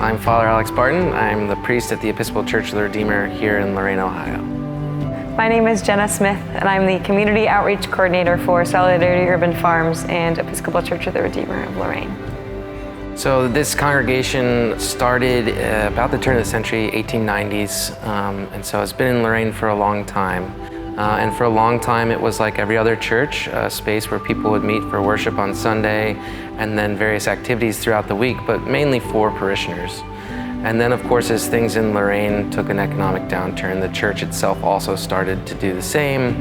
I'm Father Alex Barton. I'm the priest at the Episcopal Church of the Redeemer here in Lorain, Ohio. My name is Jenna Smith, and I'm the Community Outreach Coordinator for Solidarity Urban Farms and Episcopal Church of the Redeemer of Lorain. So this congregation started about the turn of the century, 1890s, and so it's been in Lorain for a long time. And for a long time it was like every other church, a space where people would meet for worship on Sunday and then various activities throughout the week, but mainly for parishioners. And then of course, as things in Lorain took an economic downturn, the church itself also started to do the same.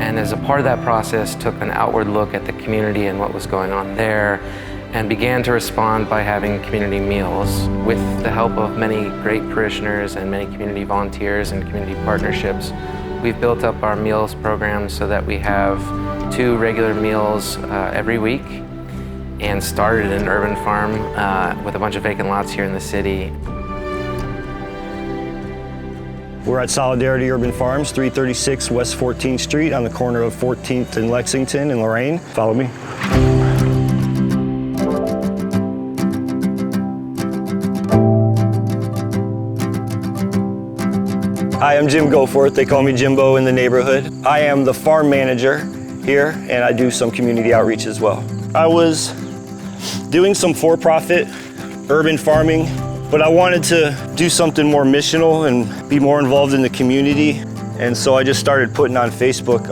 And as a part of that process, took an outward look at the community and what was going on there, and began to respond by having community meals. With the help of many great parishioners and many community volunteers and community partnerships, we've built up our meals program so that we have 2 regular meals every week, and started an urban farm with a bunch of vacant lots here in the city. We're at Solidarity Urban Farms, 336 West 14th Street on the corner of 14th and Lexington in Lorain. Follow me. Hi, I'm Jim Goforth. They call me Jimbo in the neighborhood. I am the farm manager here, and I do some community outreach as well. I was doing some for-profit urban farming, but I wanted to do something more missional and be more involved in the community. And so I just started putting on Facebook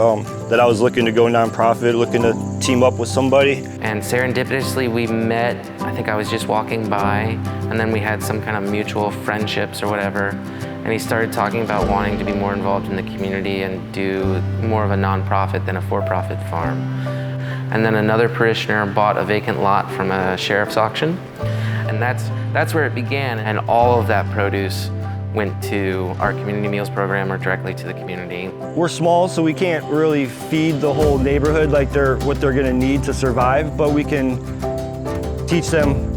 that I was looking to go nonprofit, looking to team up with somebody. And serendipitously we met. I think I was just walking by, and then we had some kind of mutual friendships or whatever. And he started talking about wanting to be more involved in the community and do more of a nonprofit than a for-profit farm. And then another parishioner bought a vacant lot from a sheriff's auction. And that's where it began. And all of that produce went to our community meals program or directly to the community. We're small, so we can't really feed the whole neighborhood like what they're gonna need to survive, but we can teach them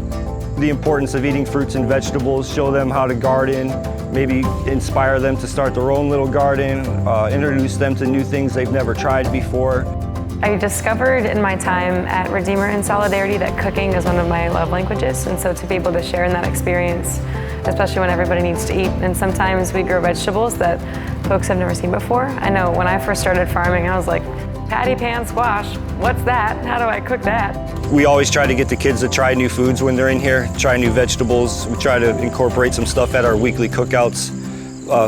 the importance of eating fruits and vegetables, show them how to garden, maybe inspire them to start their own little garden, introduce them to new things they've never tried before. I discovered in my time at Redeemer and Solidarity that cooking is one of my love languages, and so to be able to share in that experience, especially when everybody needs to eat, and sometimes we grow vegetables that folks have never seen before. I know when I first started farming, I was like, patty pan squash, what's that? How do I cook that? We always try to get the kids to try new foods when they're in here, try new vegetables. We try to incorporate some stuff at our weekly cookouts,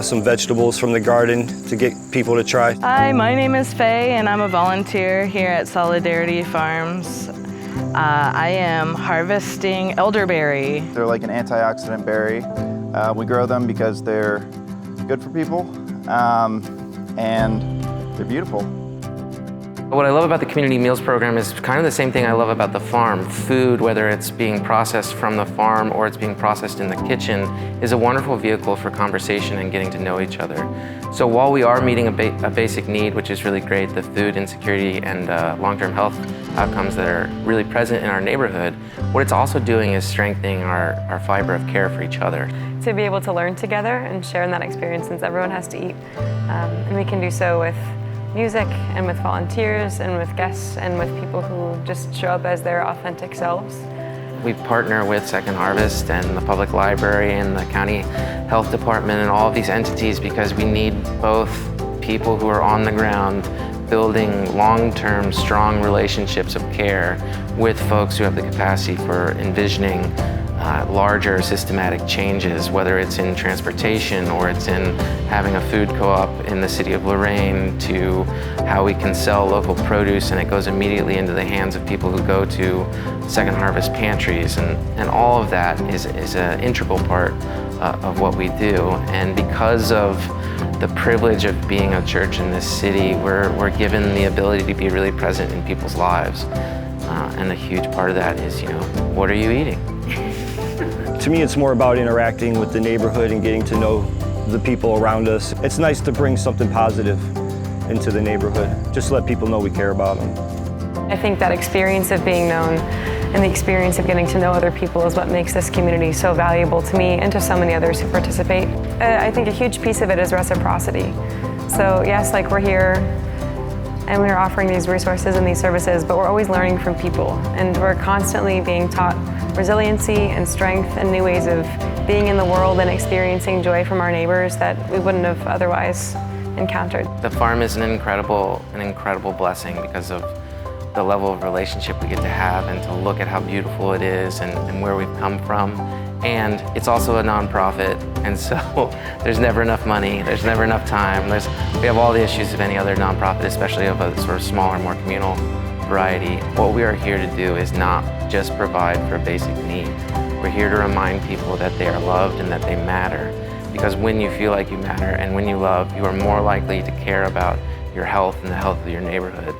some vegetables from the garden to get people to try. Hi, my name is Faye, and I'm a volunteer here at Solidarity Farms. I am harvesting elderberry. They're like an antioxidant berry. We grow them because they're good for people, and they're beautiful. What I love about the community meals program is kind of the same thing I love about the farm. Food, whether it's being processed from the farm or it's being processed in the kitchen, is a wonderful vehicle for conversation and getting to know each other. So while we are meeting a basic need, which is really great, the food insecurity and long-term health outcomes that are really present in our neighborhood, what it's also doing is strengthening our fiber of care for each other. To be able to learn together and share in that experience, since everyone has to eat. And we can do so with music and with volunteers and with guests and with people who just show up as their authentic selves. We partner with Second Harvest and the Public Library and the County Health Department and all of these entities because we need both people who are on the ground building long-term, strong relationships of care with folks who have the capacity for envisioning larger systematic changes, whether it's in transportation or it's in having a food co-op in the city of Lorain, to how we can sell local produce and it goes immediately into the hands of people who go to Second Harvest pantries, and all of that is an integral part of what we do. And because of the privilege of being a church in this city, we're given the ability to be really present in people's lives. And a huge part of that is, what are you eating? To me, it's more about interacting with the neighborhood and getting to know the people around us. It's nice to bring something positive into the neighborhood. Just let people know we care about them. I think that experience of being known and the experience of getting to know other people is what makes this community so valuable to me and to so many others who participate. I think a huge piece of it is reciprocity. So yes, like we're here and we're offering these resources and these services, but we're always learning from people, and we're constantly being taught resiliency and strength and new ways of being in the world and experiencing joy from our neighbors that we wouldn't have otherwise encountered. The farm is an incredible blessing because of the level of relationship we get to have and to look at how beautiful it is and where we've come from. And it's also a nonprofit, and so there's never enough money, there's never enough time. We have all the issues of any other nonprofit, especially of a sort of smaller, more communal variety. What we are here to do is not just provide for a basic need. We're here to remind people that they are loved and that they matter. Because when you feel like you matter and when you love, you are more likely to care about your health and the health of your neighborhood.